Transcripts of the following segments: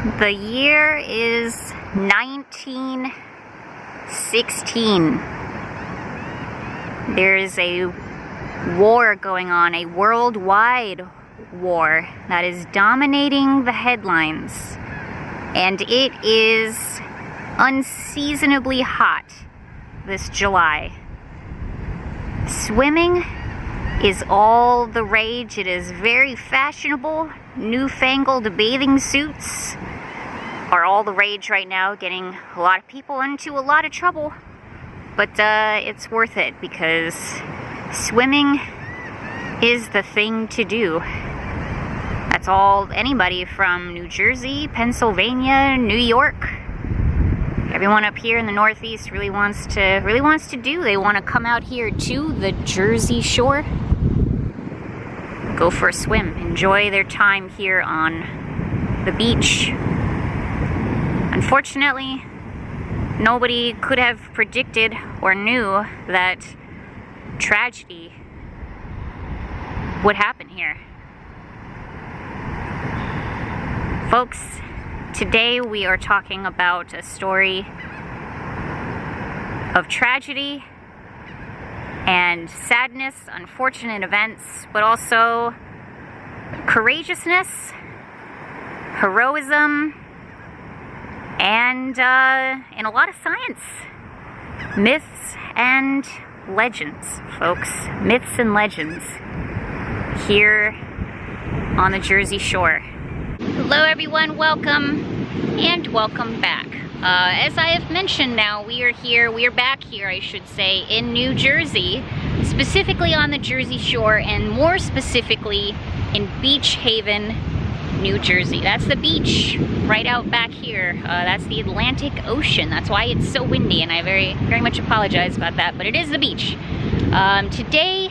The year is 1916. There is a war going on, a worldwide war that is dominating the headlines. And it is unseasonably hot this July. Swimming is all the rage. It is very fashionable. Newfangled bathing suits are all the rage right now, getting a lot of people into a lot of trouble. But it's worth it because swimming is the thing to do. That's all anybody from New Jersey, Pennsylvania, New York, everyone up here in the Northeast really wants to do. They want to come out here to the Jersey Shore, go for a swim, enjoy their time here on the beach. Unfortunately, nobody could have predicted or knew that tragedy would happen here. Folks, today we are talking about a story of tragedy and sadness, unfortunate events, but also courageousness, heroism, and a lot of science. Myths and legends, folks. Myths and legends here on the Jersey Shore. Hello everyone, welcome and welcome back. As I have mentioned now, we are back here, I should say, in New Jersey, specifically on the Jersey Shore, and more specifically in Beach Haven, New Jersey. That's the beach right out back here. That's the Atlantic Ocean. That's why it's so windy, and I very much apologize about that, but it is the beach. Today,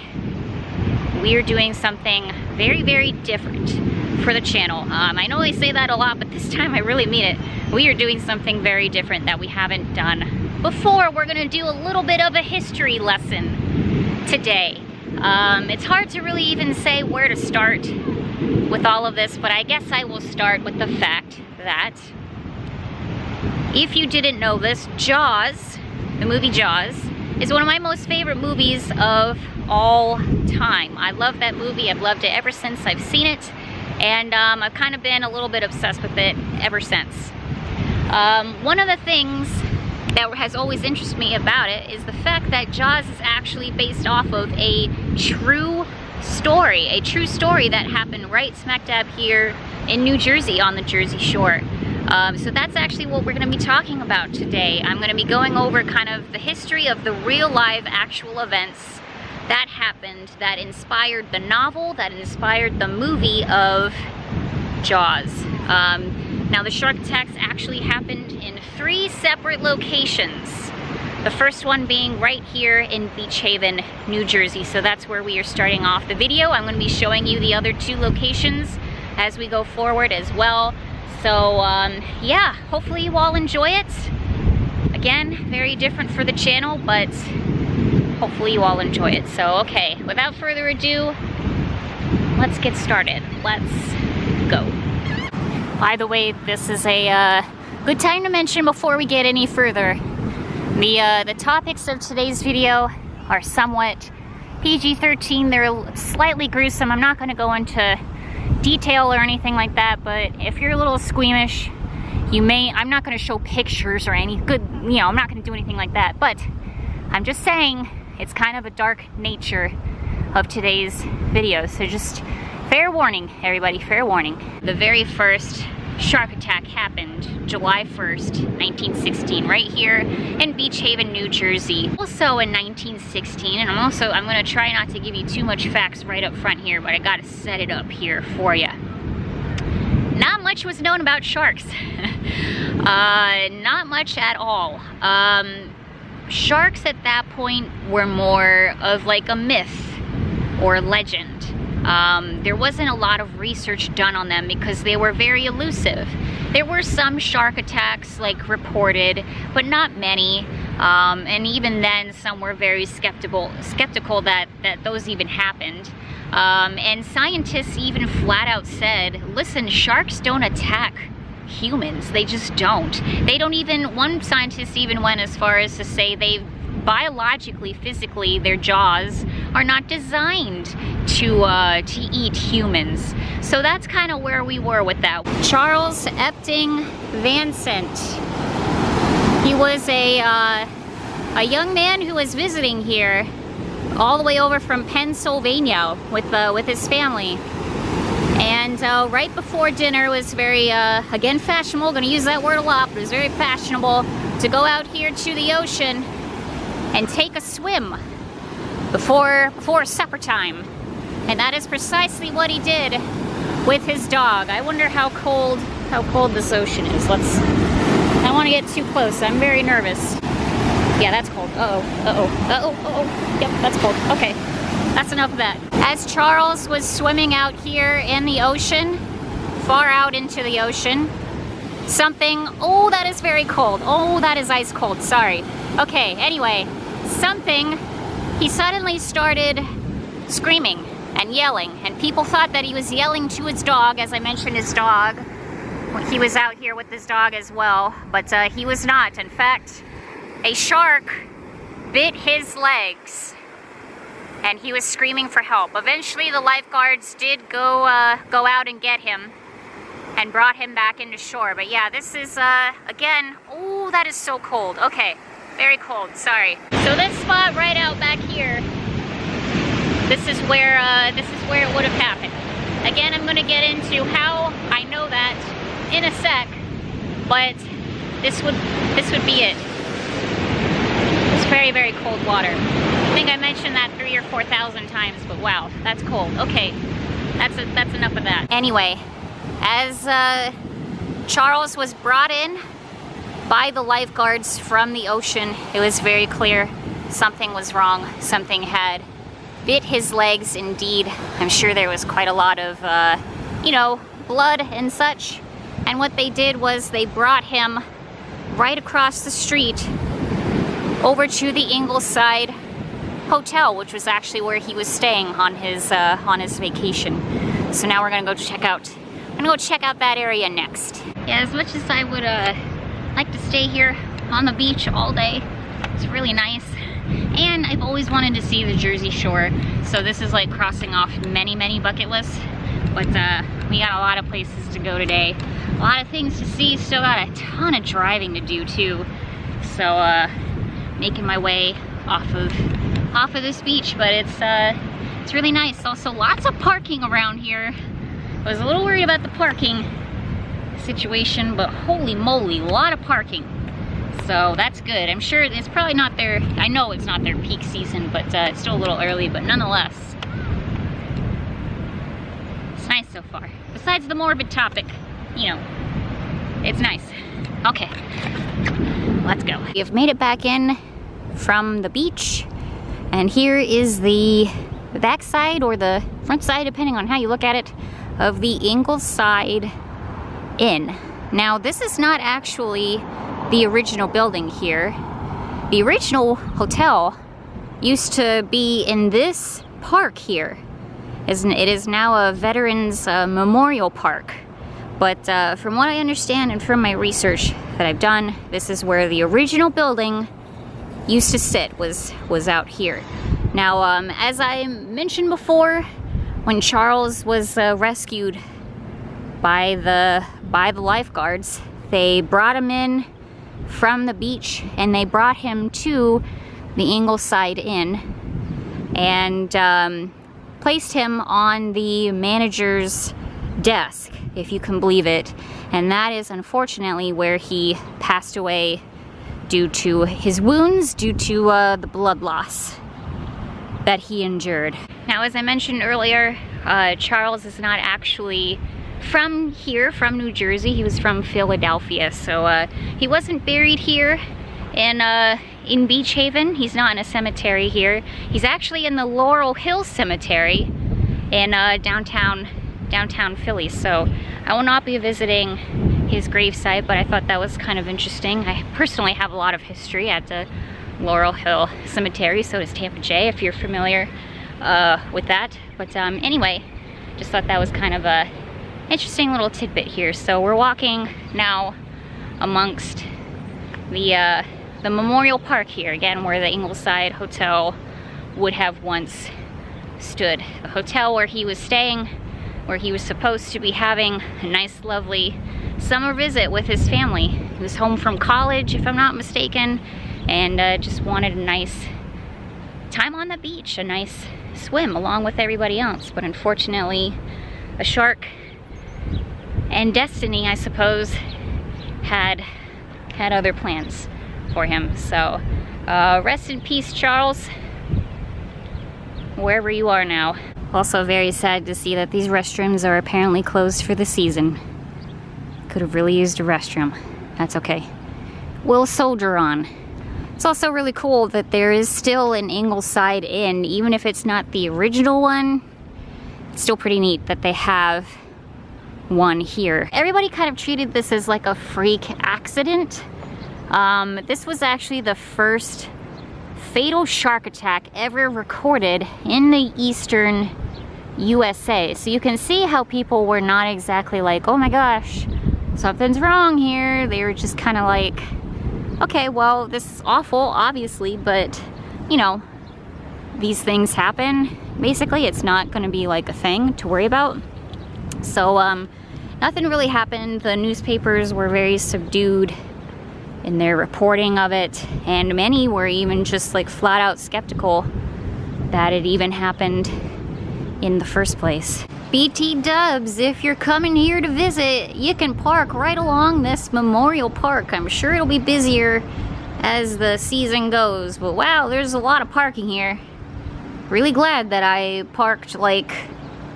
we are doing something very different for the channel. I know I say that a lot, but this time I really mean it. We are doing something very different that we haven't done before. We're gonna do a little bit of a history lesson today. It's hard to really even say where to start with all of this, but I guess I will start with the fact that if you didn't know this, Jaws, the movie Jaws, is one of my most favorite movies of all time. I love that movie. I've loved it ever since I've seen it. And I've kind of been a little bit obsessed with it ever since. One of the things that has always interested me about it is the fact that Jaws is actually based off of a true story that happened right smack dab here in New Jersey on the Jersey Shore. So that's actually what we're going to be talking about today. I'm going to be going over kind of the history of the real live actual events that happened, that inspired the novel, that inspired the movie of Jaws. Now the shark attacks actually happened in 3 separate locations. The first one being right here in Beach Haven, New Jersey. So that's where we are starting off the video. I'm going to be showing you the other 2 locations as we go forward as well. So yeah, hopefully you all enjoy it. Again, very different for the channel, but hopefully you all enjoy it. So, okay, without further ado, let's get started. Let's go. By the way, this is a good time to mention before we get any further. The topics of today's video are somewhat PG-13. They're slightly gruesome. I'm not going to go into detail or anything like that, but if you're a little squeamish, I'm not going to show pictures or any good, I'm not going to do anything like that, but I'm just saying, it's kind of a dark nature of today's video, so just fair warning, everybody, fair warning. The very first shark attack happened July 1st, 1916, right here in Beach Haven, New Jersey. Also in 1916, and I'm gonna try not to give you too much facts right up front here, but I gotta set it up here for you. Not much was known about sharks. Not much at all. Sharks at that point were more of like a myth or legend. There wasn't a lot of research done on them because they were very elusive. There were some shark attacks like reported, but not many. And even then, some were very skeptical that those even happened. And scientists even flat out said, listen, sharks don't attack humans. They just don't. They don't even, one scientist even went as far as to say they biologically, physically, their jaws are not designed to eat humans. So that's kind of where we were with that. Charles Epting Vincent. He was a young man who was visiting here all the way over from Pennsylvania with his family. And right before dinner, it was very, again, fashionable, gonna use that word a lot, but it was very fashionable to go out here to the ocean and take a swim before supper time. And that is precisely what he did with his dog. I wonder how cold this ocean is. I don't want to get too close. I'm very nervous. Yeah, that's cold. Yep, that's cold. Okay, that's enough of that. As Charles was swimming out here in the ocean, far out into the ocean, oh, that is very cold. Oh, that is ice cold, sorry. Okay, anyway, he suddenly started screaming and yelling, and people thought that he was yelling to his dog. As I mentioned, his dog, he was out here with his dog as well, but he was not. In fact, a shark bit his legs, and he was screaming for help. Eventually, the lifeguards did go out and get him and brought him back into shore. But yeah, this is, again, oh, that is so cold. Okay, very cold, sorry. So this spot right out back here, this is where it would have happened. Again, I'm gonna get into how I know that in a sec, but this would be it. It's very, very cold water. I think I mentioned that 3,000 or 4,000 times, but wow, that's cold. Okay, that's enough of that. Anyway, as Charles was brought in by the lifeguards from the ocean, it was very clear something was wrong. Something had bit his legs indeed. I'm sure there was quite a lot of, blood and such. And what they did was they brought him right across the street over to the Ingleside Hotel, which was actually where he was staying on his vacation. So now we're gonna go check out that area next. Yeah, as much as I would like to stay here on the beach all day, it's really nice. And I've always wanted to see the Jersey Shore, so this is like crossing off many, many bucket lists. But we got a lot of places to go today, a lot of things to see. Still got a ton of driving to do too. So making my way off of this beach, but it's really nice. Also, lots of parking around here. I was a little worried about the parking situation, but holy moly, a lot of parking. So that's good. I'm sure it's probably not their, I know it's not their peak season, but it's still a little early, but nonetheless, it's nice so far. Besides the morbid topic, it's nice. Okay, let's go. We have made it back in from the beach, and here is the back side or the front side, depending on how you look at it, of the Ingleside Inn. Now, this is not actually the original building here. The original hotel used to be in this park here. It is now a Veterans Memorial Park. But from what I understand and from my research that I've done, this is where the original building used to sit, was out here. Now, as I mentioned before, when Charles was rescued by the lifeguards, they brought him in from the beach and they brought him to the Ingleside Inn and placed him on the manager's desk, if you can believe it. And that is unfortunately where he passed away due to his wounds, due to the blood loss that he endured. Now, as I mentioned earlier, Charles is not actually from here, from New Jersey. He was from Philadelphia, so he wasn't buried here in Beach Haven. He's not in a cemetery here. He's actually in the Laurel Hill Cemetery in downtown Philly. So I will not be visiting his gravesite, but I thought that was kind of interesting. I personally have a lot of history at the Laurel Hill Cemetery, so does Tampa J, if you're familiar with that. But anyway, just thought that was kind of interesting little tidbit here. So we're walking now amongst the Memorial Park here, again, where the Ingleside Hotel would have once stood. The hotel where he was staying, where he was supposed to be having a nice, lovely summer visit with his family. He was home from college, if I'm not mistaken, and just wanted a nice time on the beach, a nice swim along with everybody else. But unfortunately, a shark and destiny, I suppose, had other plans for him. So rest in peace, Charles, wherever you are now. Also very sad to see that these restrooms are apparently closed for the season. Could have really used a restroom. That's okay. We'll soldier on. It's also really cool that there is still an Ingleside Inn, even if it's not the original one. It's still pretty neat that they have one here. Everybody kind of treated this as like a freak accident. This was actually the first fatal shark attack ever recorded in the eastern USA. So you can see how people were not exactly like, oh my gosh, something's wrong here. They were just kind of like, okay, well, this is awful, obviously, but, you know, these things happen. Basically, it's not going to be like a thing to worry about. So, nothing really happened. The newspapers were very subdued in their reporting of it, and many were even just like flat out skeptical that it even happened in the first place. BT Dubs, if you're coming here to visit, you can park right along this Memorial Park. I'm sure it'll be busier as the season goes, but wow, there's a lot of parking here. Really glad that I parked like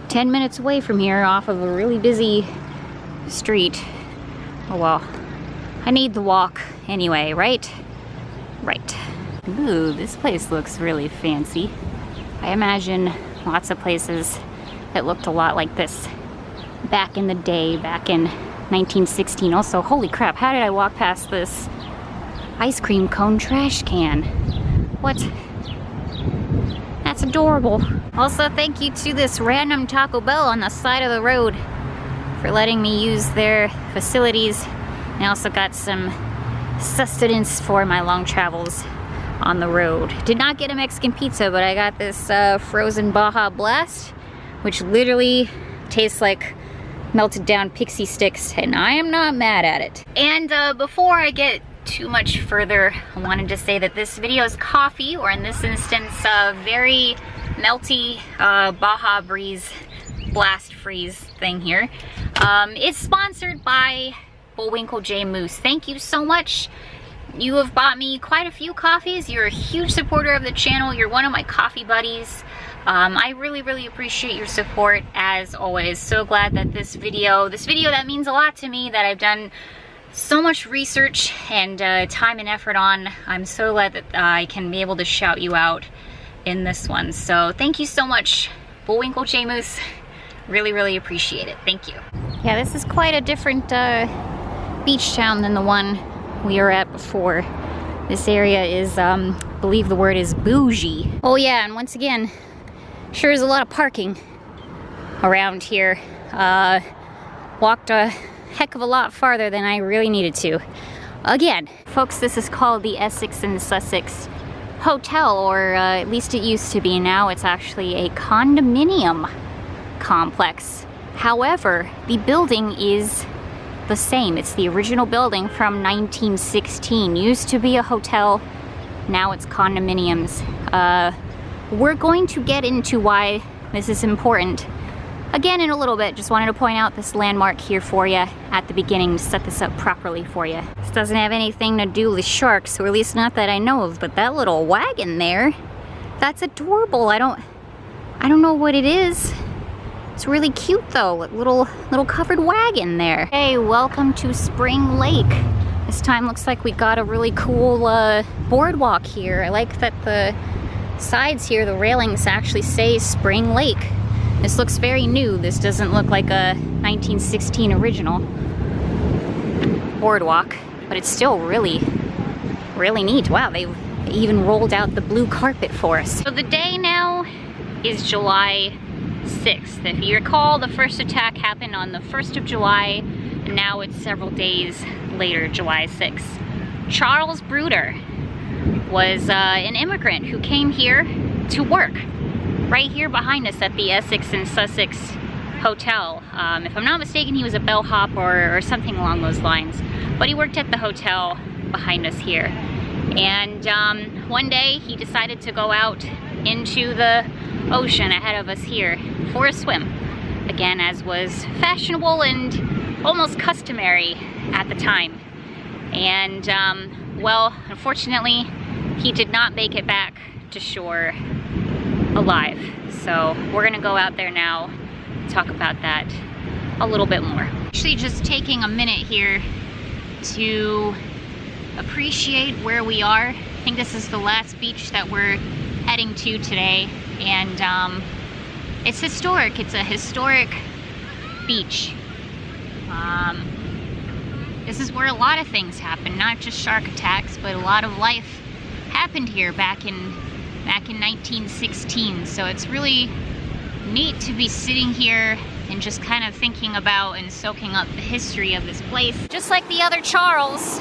10 minutes away from here off of a really busy street. Oh well, I need the walk anyway, right? Right. Ooh, this place looks really fancy. I imagine lots of places that looked a lot like this back in the day, back in 1916. Also, holy crap, how did I walk past this ice cream cone trash can? What? That's adorable. Also, thank you to this random Taco Bell on the side of the road for letting me use their facilities. I also got some sustenance for my long travels on the road. Did not get a Mexican pizza, but I got this frozen Baja Blast, which literally tastes like melted down pixie sticks, and I am not mad at it. And before I get too much further, I wanted to say that this video's coffee, or in this instance, very melty Baja Breeze Blast Freeze thing here, is sponsored by Bullwinkle J Moose. Thank you so much. You have bought me quite a few coffees. You're a huge supporter of the channel. You're one of my coffee buddies. I really, really appreciate your support as always. So glad that this video that means a lot to me, that I've done so much research and time and effort on. I'm so glad that I can be able to shout you out in this one. So thank you so much, Bullwinkle J Moose. Really, really appreciate it. Thank you. Yeah, this is quite a different beach town than the one we were at before. This area is, I believe the word is bougie. Oh yeah, and once again, sure is a lot of parking around here. Walked a heck of a lot farther than I really needed to. Again, folks, this is called the Essex and Sussex Hotel, or at least it used to be. Now it's actually a condominium complex. However, the building is the same. It's the original building from 1916. Used to be a hotel, now it's condominiums. We're going to get into why this is important again in a little bit. Just wanted to point out this landmark here for you at the beginning to set this up properly for you. This doesn't have anything to do with sharks, or at least not that I know of, but that little wagon there, that's adorable. I don't know what it is. It's really cute though, like little covered wagon there. Hey, welcome to Spring Lake. This time looks like we got a really cool boardwalk here. I like that the sides here, the railings actually say Spring Lake. This looks very new. This doesn't look like a 1916 original boardwalk, but it's still really, really neat. Wow, they even rolled out the blue carpet for us. So the day now is July 6th. If you recall, the first attack happened on the 1st of July, and now it's several days later, July 6th. Charles Bruder was an immigrant who came here to work right here behind us at the Essex and Sussex Hotel. If I'm not mistaken, he was a bellhop or something along those lines, but he worked at the hotel behind us here. And one day he decided to go out into the ocean ahead of us here for a swim, again, as was fashionable and almost customary at the time. And well, unfortunately, he did not make it back to shore alive. So we're gonna go out there now, talk about that a little bit more. Actually, just taking a minute here to appreciate where we are. I think this is the last beach that we're heading to today, and it's historic. It's a historic beach. This is where a lot of things happen, not just shark attacks, but a lot of life happened here back in 1916. So it's really neat to be sitting here and just kind of thinking about and soaking up the history of this place. Just like the other Charles,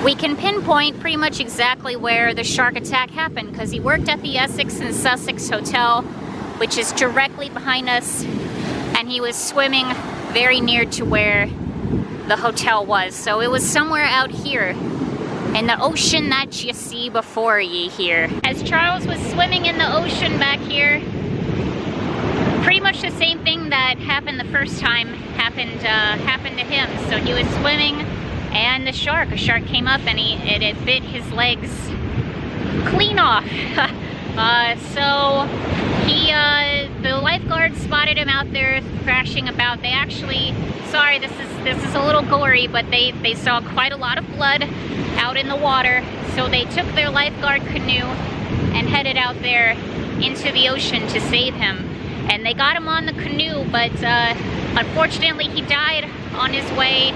we can pinpoint pretty much exactly where the shark attack happened because he worked at the Essex and Sussex Hotel, which is directly behind us, and he was swimming very near to where the hotel was. So it was somewhere out here in the ocean that you see before ye here. As Charles was swimming in the ocean back here, pretty much the same thing that happened the first time happened to him. So he was swimming, and a shark came up, and it bit his legs clean off. So the lifeguards spotted him out there thrashing about. They actually, sorry, this is a little gory, but they saw quite a lot of blood out in the water. So they took their lifeguard canoe and headed out there into the ocean to save him. And they got him on the canoe, but unfortunately he died on his way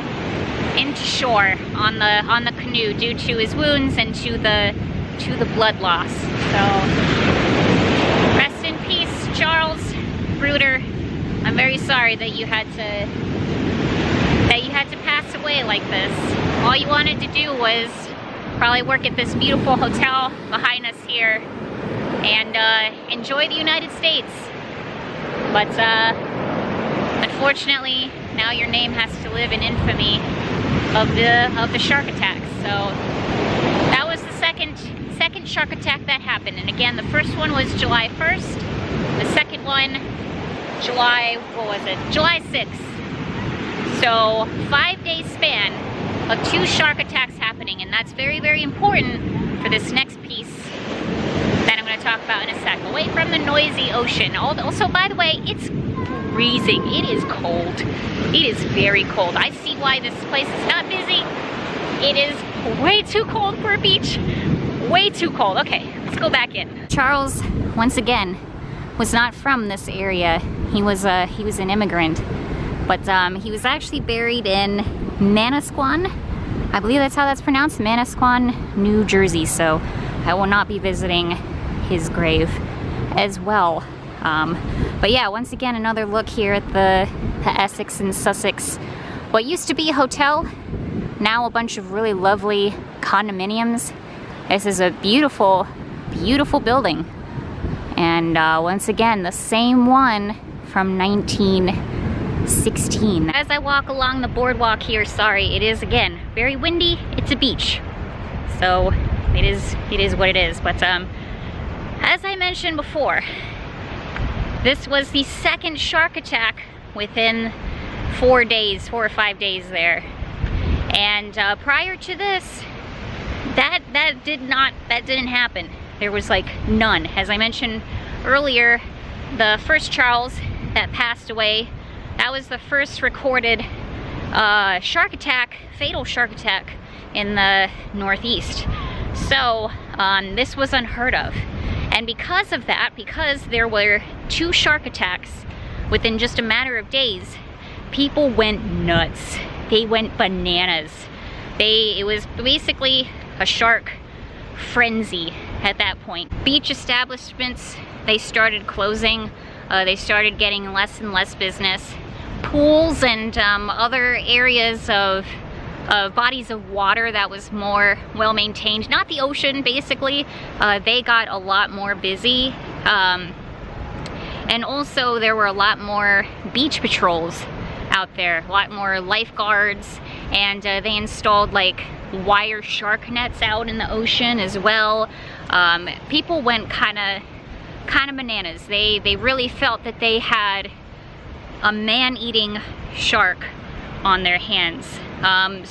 into shore on the canoe due to his wounds and to the blood loss. So rest in peace, Charles Bruder. I'm very sorry that you had to pass away like this. All you wanted to do was probably work at this beautiful hotel behind us here and enjoy the United States. But unfortunately, now your name has to live in infamy of the shark attack. So that was the second shark attack that happened. And again, the first one was July 1st. The second one, July 6th. So 5-day span of 2 shark attacks happening, and that's very, very important for this next piece that I'm going to talk about in a sec. Away from the noisy ocean. Also, by the way, it's freezing. It is cold. It is very cold. I see why this place is not busy. It is way too cold for a beach. Way too cold. Okay, let's go back in. Charles, once again, was not from this area. He was an immigrant, but he was actually buried in Manasquan. I believe that's how that's pronounced, Manasquan, New Jersey. So I will not be visiting his grave as well. But yeah, once again, another look here at the Essex and Sussex. What used to be a hotel, now a bunch of really lovely condominiums. This is a beautiful, beautiful building. And once again, the same one from 1916. As I walk along the boardwalk here, sorry, it is again very windy. It's a beach, so it is what it is. But as I mentioned before, this was the second shark attack within 4 or 5 days there. And prior to this, that didn't happen. There was like none. As I mentioned earlier, the first Charles that passed away, that was the first recorded shark attack, fatal shark attack in the Northeast. So this was unheard of. And because of that, because there were 2 shark attacks within just a matter of days, people went nuts. They went bananas. It was basically a shark frenzy at that point. Beach establishments, they started closing. They started getting less and less business. Pools and other areas of bodies of water that was more well maintained, not the ocean basically, they got a lot more busy. And also there were a lot more beach patrols out there, a lot more lifeguards, and they installed like wire shark nets out in the ocean as well. People went kind of bananas. They really felt that they had a man-eating shark on their hands.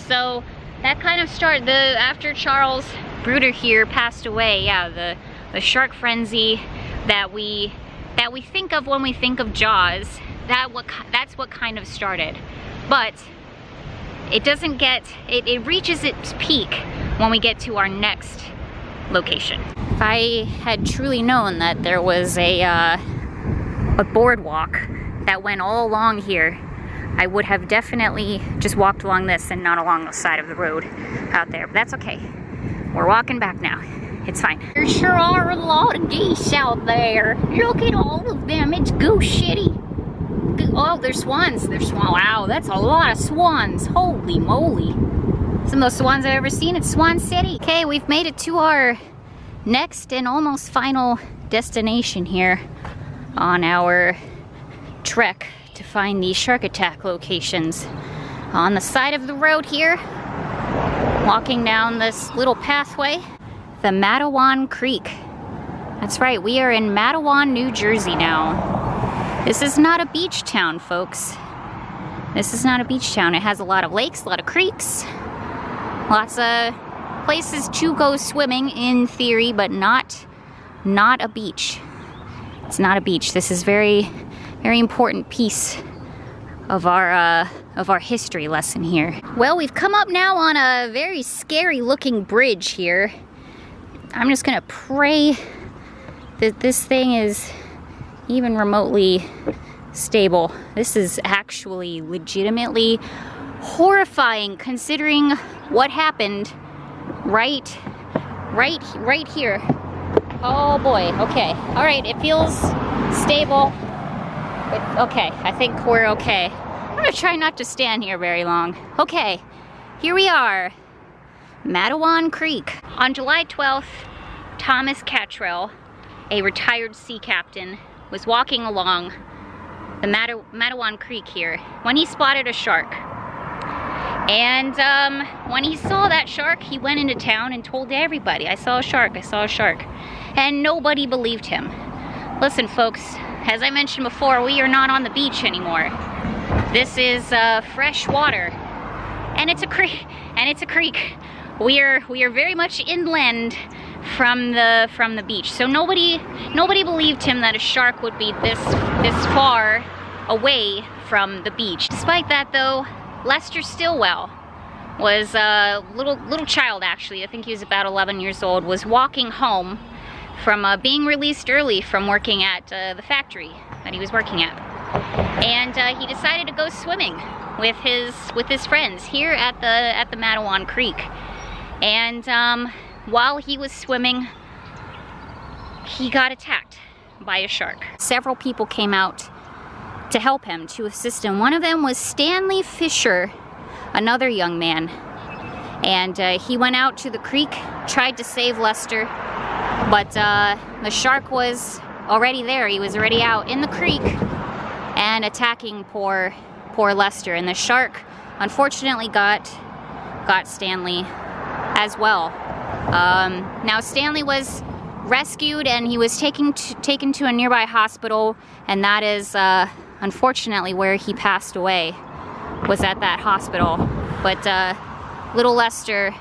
So that kind of started, after Charles Bruder here passed away, yeah, the shark frenzy that we think of when we think of Jaws, that's what kind of started. But it doesn't get, it reaches its peak when we get to our next location. If I had truly known that there was a boardwalk that went all along here, I would have definitely just walked along this and not along the side of the road out there. But that's okay. We're walking back now. It's fine. There sure are a lot of geese out there. Look at all of them. It's goose city. Oh, there's swans. There's swans. Wow, that's a lot of swans. Holy moly. Some of the swans I've ever seen at Swan City. Okay, we've made it to our next and almost final destination here on our trek to find these shark attack locations. On the side of the road here, walking down this little pathway, the Matawan Creek. That's right, we are in Matawan, New Jersey now. This is not a beach town, folks. This is not a beach town. It has a lot of lakes, a lot of creeks, lots of places to go swimming in theory, but not a beach. It's not a beach. This is very important piece of our history lesson here. Well, we've come up now on a very scary looking bridge here. I'm just gonna pray that this thing is even remotely stable. This is actually legitimately horrifying considering what happened right here. Oh boy, okay. All right, it feels stable. Okay, I think we're okay. I'm gonna try not to stand here very long. Okay, here we are, Matawan Creek. On July 12th, Thomas Cattrall, a retired sea captain, was walking along the Matawan Creek here when he spotted a shark. And when he saw that shark, he went into town and told everybody, I saw a shark, I saw a shark. And nobody believed him. Listen, folks, as I mentioned before, we are not on the beach anymore. This is fresh water, and it's a creek. We are very much inland from the beach. So nobody believed him that a shark would be this far away from the beach. Despite that, though, Lester Stillwell was a little child, actually. I think he was about 11 years old. Was walking home from being released early from working at the factory that he was working at, and he decided to go swimming with his friends here at the Matawan Creek. And while he was swimming, he got attacked by a shark. Several people came out to help him, to assist him. One of them was Stanley Fisher, another young man, and he went out to the creek, tried to save Lester. But the shark was already there. He was already out in the creek and attacking poor Lester. And the shark, unfortunately, got Stanley as well. Now Stanley was rescued and he was taken to a nearby hospital, and that is unfortunately where he passed away, was at that hospital. But little Lester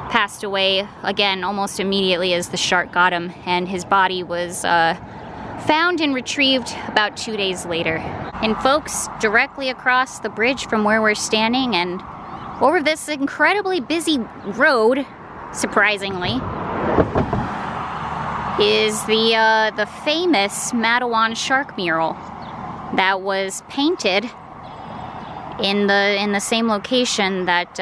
passed away again almost immediately as the shark got him, and his body was found and retrieved about 2 days later. And folks, directly across the bridge from where we're standing and over this incredibly busy road, surprisingly, is the famous Matawan shark mural that was painted in the same location that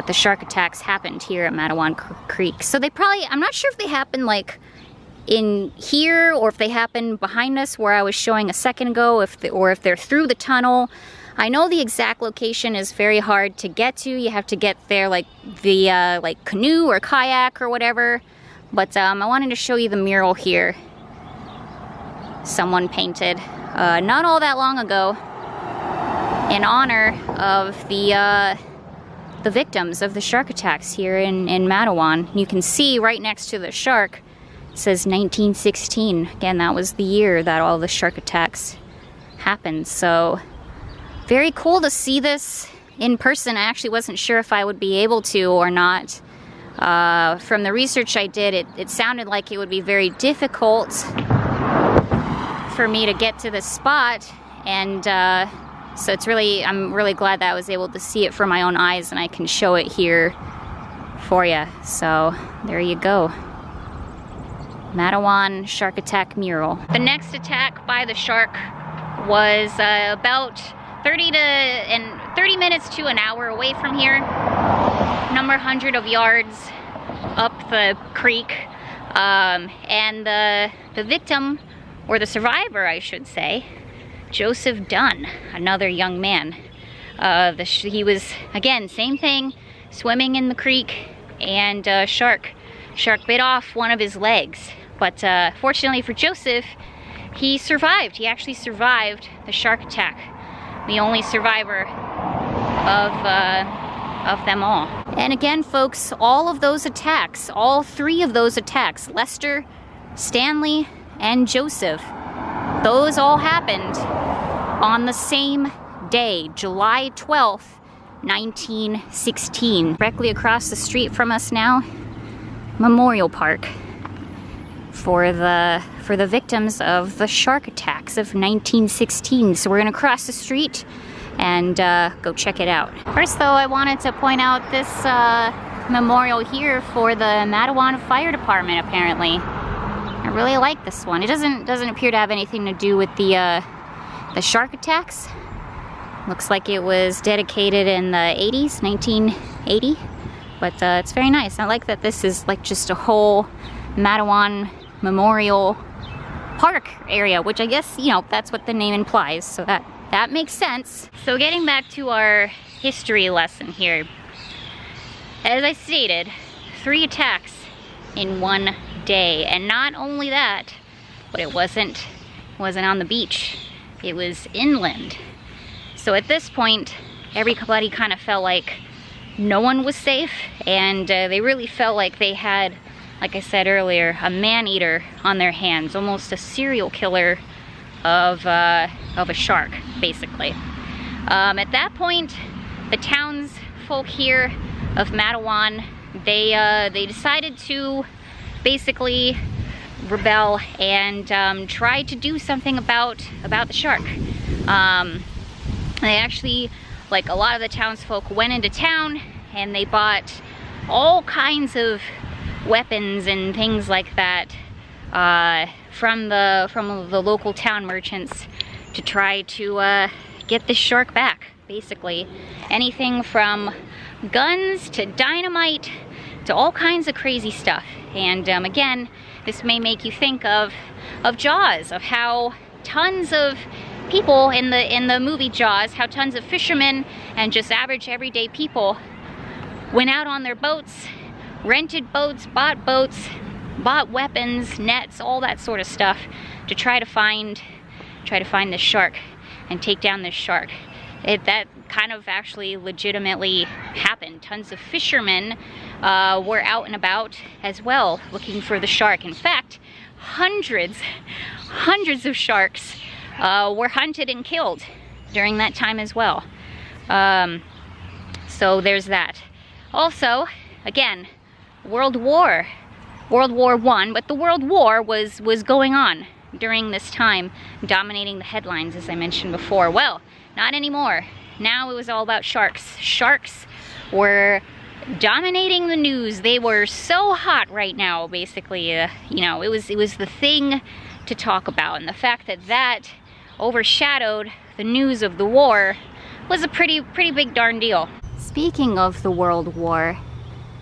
the shark attacks happened here at Matawan Creek. So they probably, I'm not sure if they happened like in here, or if they happen behind us where I was showing a second ago, or if they're through the tunnel. I know the exact location is very hard to get to. You have to get there like via like canoe or kayak or whatever. But I wanted to show you the mural here. Someone painted not all that long ago in honor of the victims of the shark attacks here in Matawan. You can see right next to the shark, it says 1916. Again, that was the year that all the shark attacks happened. So very cool to see this in person. I actually wasn't sure if I would be able to or not. From the research I did, it sounded like it would be very difficult for me to get to this spot, and so I'm really glad that I was able to see it for my own eyes, and I can show it here for you. So there you go. Matawan shark attack mural. The next attack by the shark was about 30 minutes to an hour away from here. Number 100 of yards up the creek. And the victim, or the survivor I should say, Joseph Dunn, another young man. He was, again, same thing, swimming in the creek, and shark bit off one of his legs. But fortunately for Joseph, he survived. He actually survived the shark attack. The only survivor of them all. And again, folks, all of those attacks, all three of those attacks, Lester, Stanley, and Joseph, those all happened on the same day, July 12th, 1916. Directly across the street from us now, Memorial Park for the victims of the shark attacks of 1916. So we're gonna cross the street and go check it out. First though, I wanted to point out this memorial here for the Matawan Fire Department, apparently. I really like this one. It doesn't appear to have anything to do with the shark attacks. Looks like it was dedicated in the 80s, 1980. But it's very nice. I like that this is like just a whole Matawan Memorial Park area, which I guess, you know, that's what the name implies. So that makes sense. So getting back to our history lesson here. As I stated, 3 attacks in one day. And not only that, but it wasn't on the beach. It was inland. So at this point, everybody kind of felt like no one was safe, and they really felt like they had, like I said earlier, a man-eater on their hands, almost a serial killer of a shark, basically. At that point, the townsfolk here of Matawan, they decided to basically rebel and try to do something about the shark. They actually, like a lot of the townsfolk, went into town and they bought all kinds of weapons and things like that from the local town merchants to try to get this shark back, basically. Anything from guns to dynamite to all kinds of crazy stuff. And again, this may make you think of Jaws, of how tons of people in the movie Jaws, how tons of fishermen and just average everyday people went out on their boats, rented boats, bought weapons, nets, all that sort of stuff to try to find this shark and take down this shark. That kind of actually legitimately happened. Tons of fishermen were out and about as well looking for the shark. In fact, hundreds of sharks were hunted and killed during that time as well. So there's that. Also, again, World War I, but the World War was going on during this time, dominating the headlines, as I mentioned before. Well, not anymore. Now it was all about sharks. Sharks were dominating the news. They were so hot right now, basically. You know, it was the thing to talk about, and the fact that overshadowed the news of the war was a pretty big darn deal. Speaking of the World War,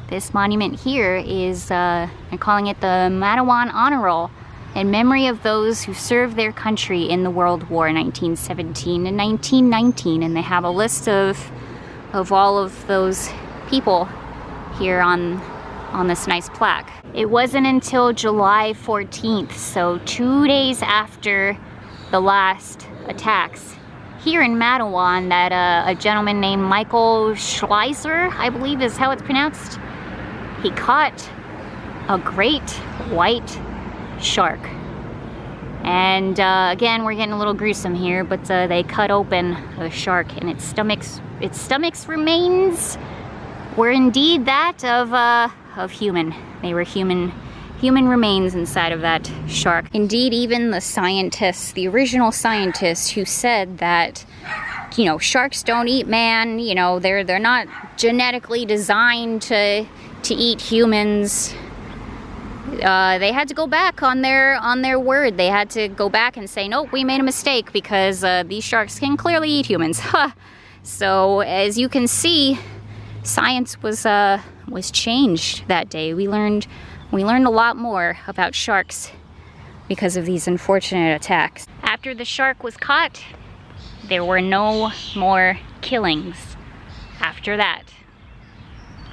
this monument here is, they're calling it the Matawan Honor Roll. in memory of those who served their country in the World War 1917 and 1919, and they have a list of all of those people here on this nice plaque. It wasn't until July 14th, so 2 days after the last attacks here in Matawan, that a gentleman named Michael Schleiser, I believe is how it's pronounced, he caught a great white shark. And again, we're getting a little gruesome here, but they cut open the shark, and its stomach's remains were indeed that of human. They were human remains inside of that shark. Indeed, even the scientists, the original scientists who said that, you know, sharks don't eat man, you know, they're not genetically designed to eat humans. They had to go back on their word. They had to go back and say, nope, we made a mistake, because these sharks can clearly eat humans. So as you can see, science was changed that day. We learned a lot more about sharks because of these unfortunate attacks. After the shark was caught, there were no more killings after that.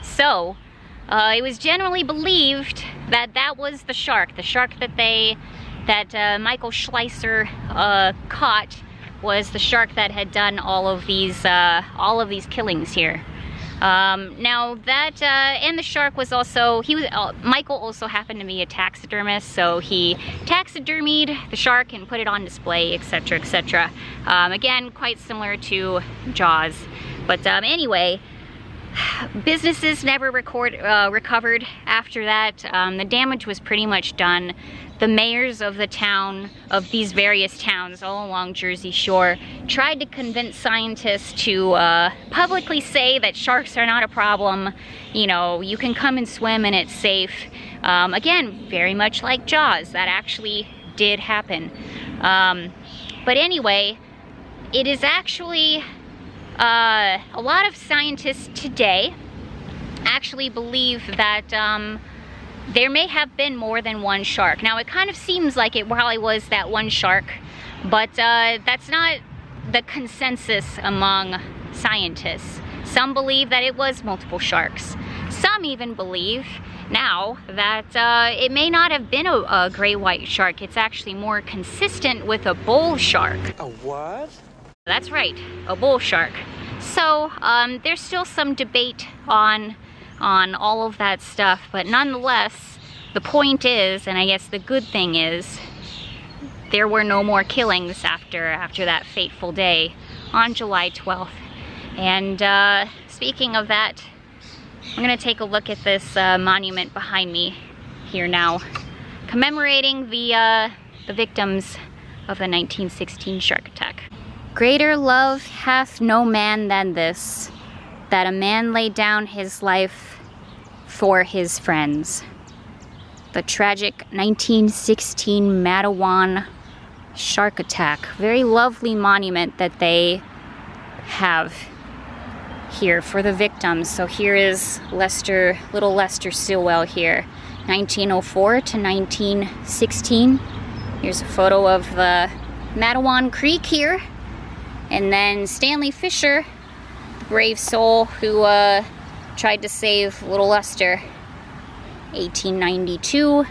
So it was generally believed that that was the shark that Michael Schleiser caught was the shark that had done all of these killings here. Now that, and the shark was also, Michael also happened to be a taxidermist, so he taxidermied the shark and put it on display, etc., etc. Again, quite similar to Jaws. But anyway, businesses never recovered after that. The damage was pretty much done. The mayors of these various towns all along Jersey Shore tried to convince scientists to publicly say that sharks are not a problem. You know, you can come and swim and it's safe. Again, very much like Jaws, that actually did happen. But anyway, it is actually a lot of scientists today actually believe that there may have been more than one shark. Now, it kind of seems like it probably was that one shark, but that's not the consensus among scientists. Some believe that it was multiple sharks. Some even believe now that it may not have been a gray white shark. It's actually more consistent with a bull shark. A what? That's right, a bull shark. So there's still some debate on all of that stuff, but nonetheless, the point is, and I guess the good thing is, there were no more killings after that fateful day on July 12th. And speaking of that, I'm gonna take a look at this monument behind me here now, commemorating the victims of the 1916 shark attack. Greater love hath no man than this, that a man lay down his life for his friends. The tragic 1916 Matawan shark attack. Very lovely monument that they have here for the victims. So here is little Lester Stilwell here, 1904 to 1916. Here's a photo of the Matawan Creek here. And then Stanley Fisher, brave soul who tried to save little Lester, 1892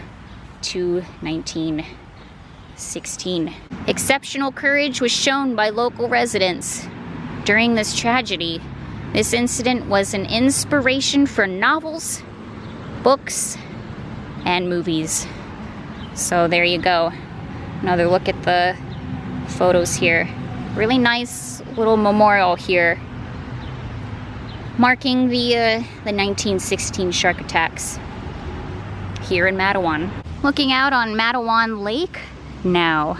to 1916. Exceptional courage was shown by local residents during this tragedy. This incident was an inspiration for novels, books, and movies. So there you go. Another look at the photos here. Really nice little memorial here, marking the 1916 shark attacks here in Matawan. Looking out on Matawan Lake now.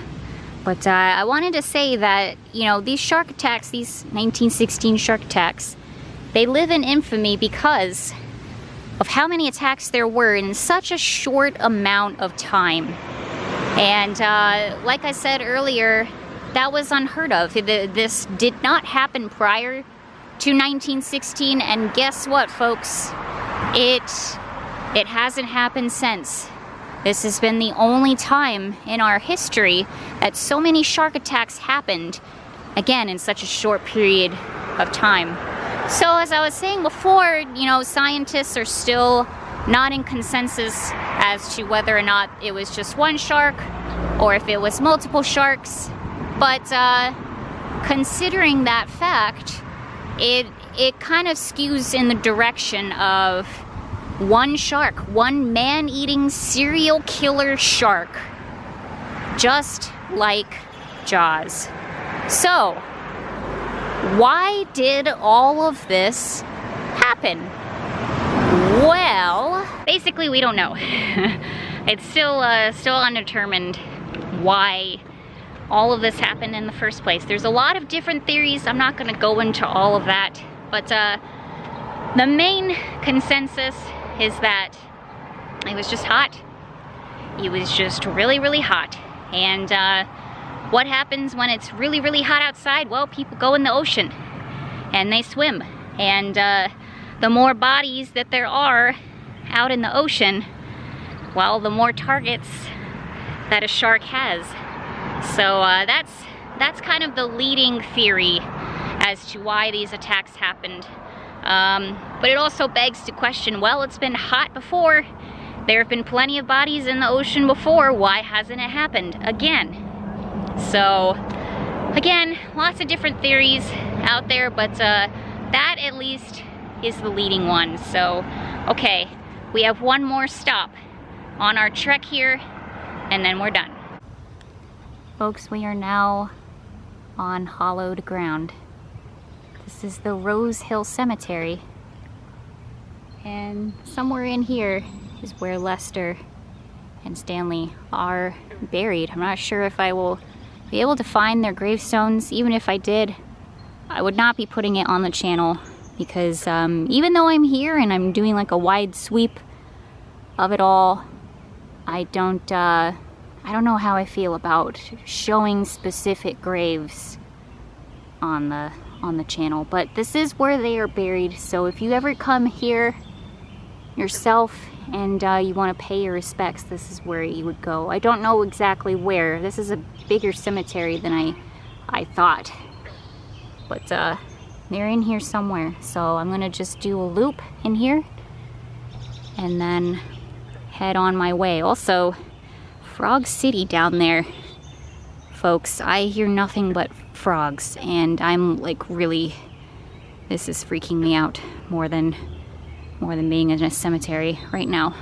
But I wanted to say that, you know, these shark attacks, these 1916 shark attacks, they live in infamy because of how many attacks there were in such a short amount of time. And like I said earlier, that was unheard of. This did not happen prior to 1916, and guess what, folks? It hasn't happened since. This has been the only time in our history that so many shark attacks happened, again, in such a short period of time. So as I was saying before, you know, scientists are still not in consensus as to whether or not it was just one shark or if it was multiple sharks. But considering that fact, it kind of skews in the direction of one shark, one man-eating serial killer shark, just like Jaws. So, why did all of this happen? Well, basically we don't know. It's still undetermined why all of this happened in the first place. There's a lot of different theories. I'm not gonna go into all of that, but the main consensus is that it was just hot. It was just really, really hot. And what happens when it's really, really hot outside? Well, people go in the ocean and they swim. And the more bodies that there are out in the ocean, well, the more targets that a shark has. So that's kind of the leading theory as to why these attacks happened. But it also begs to question, well, it's been hot before. There have been plenty of bodies in the ocean before. Why hasn't it happened again? So, again, lots of different theories out there, but that at least is the leading one. So, okay, we have one more stop on our trek here, and then we're done. Folks, we are now on hollowed ground. This is the Rose Hill Cemetery, and somewhere in here is where Lester and Stanley are buried. I'm not sure if I will be able to find their gravestones. Even if I did, I would not be putting it on the channel because even though I'm here and I'm doing like a wide sweep of it all, I don't know how I feel about showing specific graves on the channel, but this is where they are buried. So if you ever come here yourself and you want to pay your respects, this is where you would go. I don't know exactly where. This is a bigger cemetery than I thought, but they're in here somewhere. So I'm gonna just do a loop in here and then head on my way. Also, Frog City down there, folks, I hear nothing but frogs, and I'm like really, this is freaking me out more than being in a cemetery right now.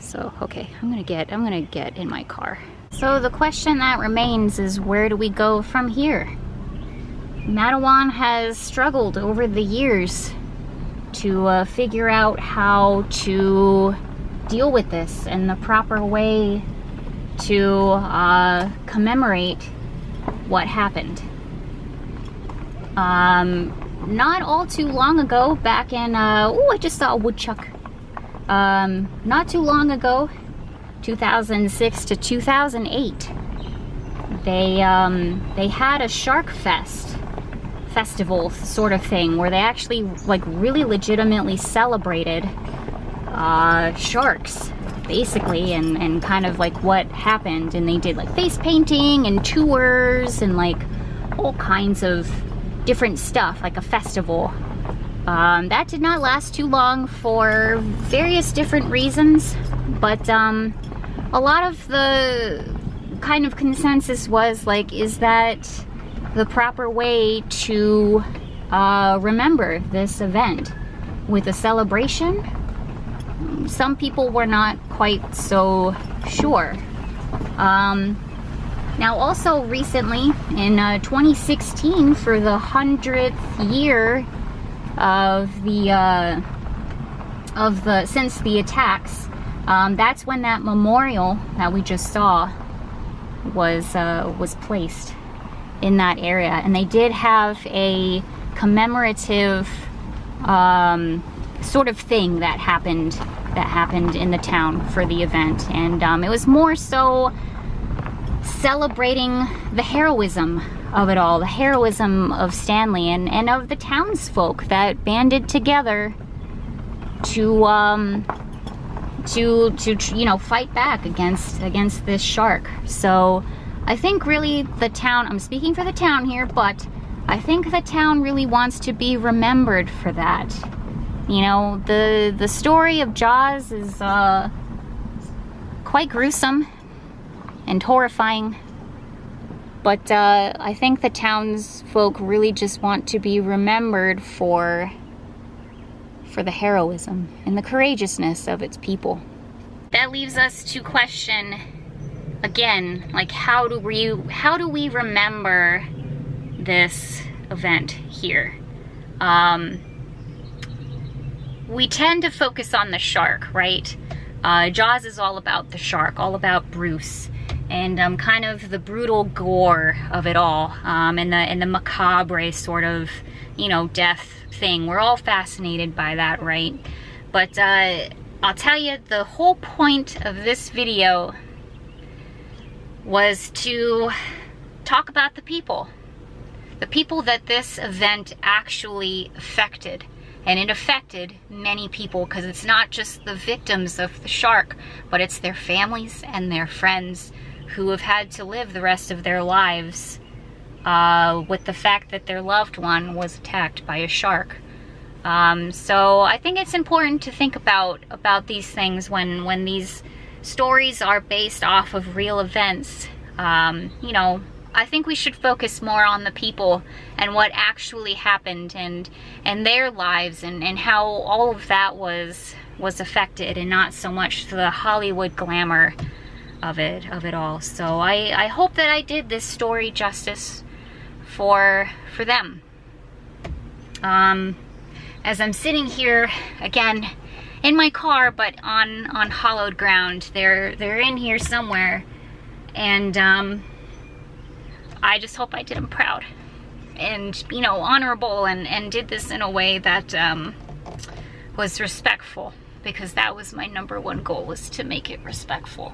So okay, I'm gonna get in my car. So the question that remains is, where do we go from here? Matawan has struggled over the years to figure out how to deal with this and the proper way to commemorate what happened. Not all too long ago, back in, oh, I just saw a woodchuck. Not too long ago, 2006 to 2008, they had a shark festival sort of thing where they actually like really legitimately celebrated sharks, basically, and kind of like what happened, and they did like face painting and tours and like all kinds of different stuff, like a festival. That did not last too long for various different reasons, but a lot of the kind of consensus was like, is that the proper way to remember this event with a celebration? Some people were not quite so sure. Now also recently in 2016, for the 100th year of the since the attacks, that's when that memorial that we just saw was placed in that area, and they did have a commemorative sort of thing that happened in the town for the event, and it was more so celebrating the heroism of it all, the heroism of Stanley and of the townsfolk that banded together to to you know, fight back against this shark. So I think really the town, I'm speaking for the town here, but I think the town really wants to be remembered for that. You know, the story of Jaws is quite gruesome and horrifying, but I think the townsfolk really just want to be remembered for the heroism and the courageousness of its people. That leaves us to question again, like, how do we remember this event here? We tend to focus on the shark, right? Jaws is all about the shark, all about Bruce, and kind of the brutal gore of it all, and the macabre sort of, you know, death thing. We're all fascinated by that, right? But I'll tell you, the whole point of this video was to talk about the people that this event actually affected. And it affected many people, because it's not just the victims of the shark, but it's their families and their friends who have had to live the rest of their lives with the fact that their loved one was attacked by a shark. So I think it's important to think about these things when these stories are based off of real events. You know, I think we should focus more on the people and what actually happened, and their lives, and how all of that was affected, and not so much the Hollywood glamour of it all. So I hope that I did this story justice for them. As I'm sitting here again in my car, but on hollowed ground, they're in here somewhere, and I just hope I did them proud and, you know, honorable, and did this in a way that was respectful, because that was my #1 goal, was to make it respectful.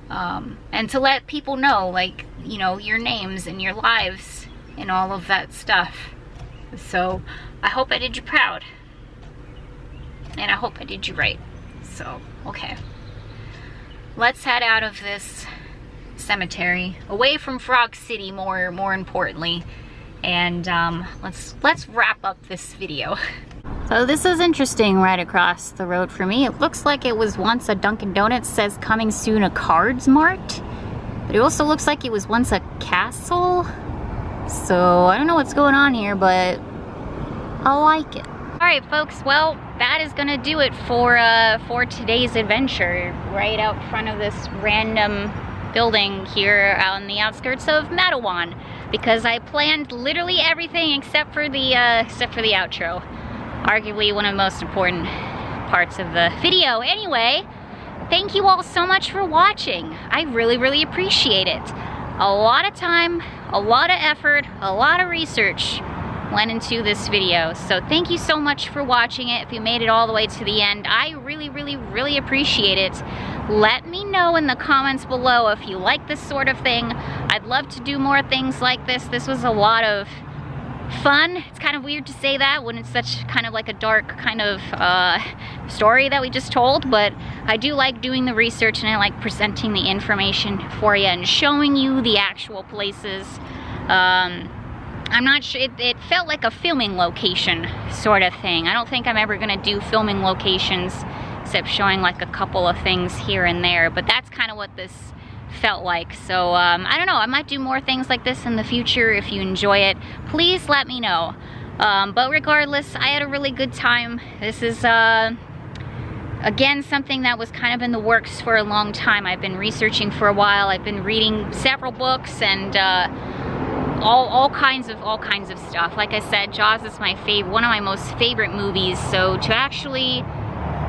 And to let people know, like, you know, your names and your lives and all of that stuff. So I hope I did you proud, and I hope I did you right. So, okay, let's head out of this cemetery, away from Frog City, more importantly, and let's wrap up this video. So this is interesting, right across the road from me. It looks like it was once a Dunkin' Donuts, says coming soon a Cards Mart, but it also looks like it was once a castle. So I don't know what's going on here, but I like it. Alright folks, well, that is gonna do it for today's adventure, right out front of this random building here on the outskirts of Matawan, because I planned literally everything except for the outro. Arguably one of the most important parts of the video. Anyway, thank you all so much for watching. I really appreciate it. A lot of time, a lot of effort, a lot of research went into this video. So thank you so much for watching it. If you made it all the way to the end, I really appreciate it. Let me know in the comments below if you like this sort of thing. I'd love to do more things like this. This was a lot of fun. It's kind of weird to say that when it's such kind of like a dark kind of story that we just told, but I do like doing the research, and I like presenting the information for you and showing you the actual places. I'm not sure, it felt like a filming location sort of thing. I don't think I'm ever gonna do filming locations except showing like a couple of things here and there, but that's kind of what this felt like. So I don't know, I might do more things like this in the future. If you enjoy it, please let me know. But regardless, I had a really good time. This is again something that was kind of in the works for a long time. I've been researching for a while. I've been reading several books and all kinds of stuff. Like I said, Jaws is one of my most favorite movies. So to actually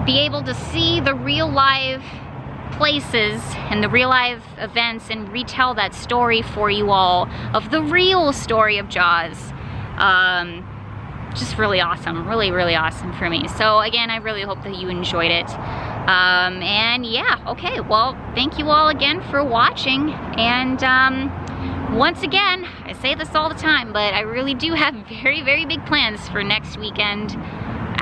be able to see the real live places and the real live events and retell that story for you all of the real story of Jaws, just really awesome, really awesome for me. So again, I really hope that you enjoyed it. And yeah, okay, well, thank you all again for watching, and once again, I say this all the time, but I really do have very big plans for next weekend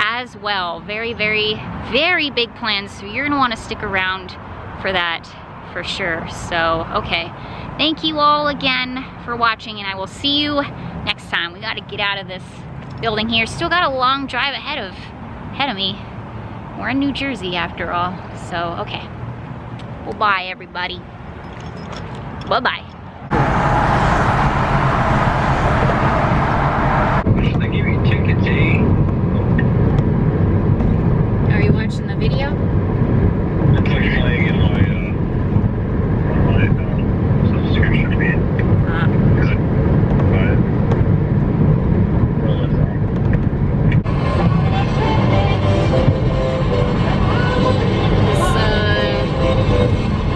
as well. Very, very, very big plans. So you're gonna wanna stick around for that for sure. So, okay. Thank you all again for watching, and I will see you next time. We gotta get out of this building here. Still got a long drive ahead of me. We're in New Jersey after all. So, okay. Well, bye everybody. Bye-bye. They give you tickets, eh? Are you watching the video? It's like playing in my subscription feed.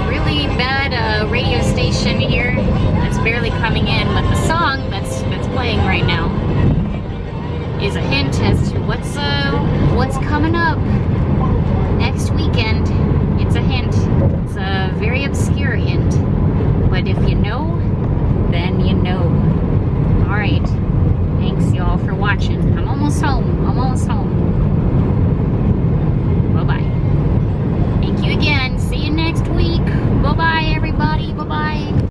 Really bad radio station here that's barely coming in, but the song that's playing right now is a hint as to what's coming up next weekend. It's a hint. It's a very obscure hint, but if you know, then you know. All right, thanks y'all for watching. I'm almost home.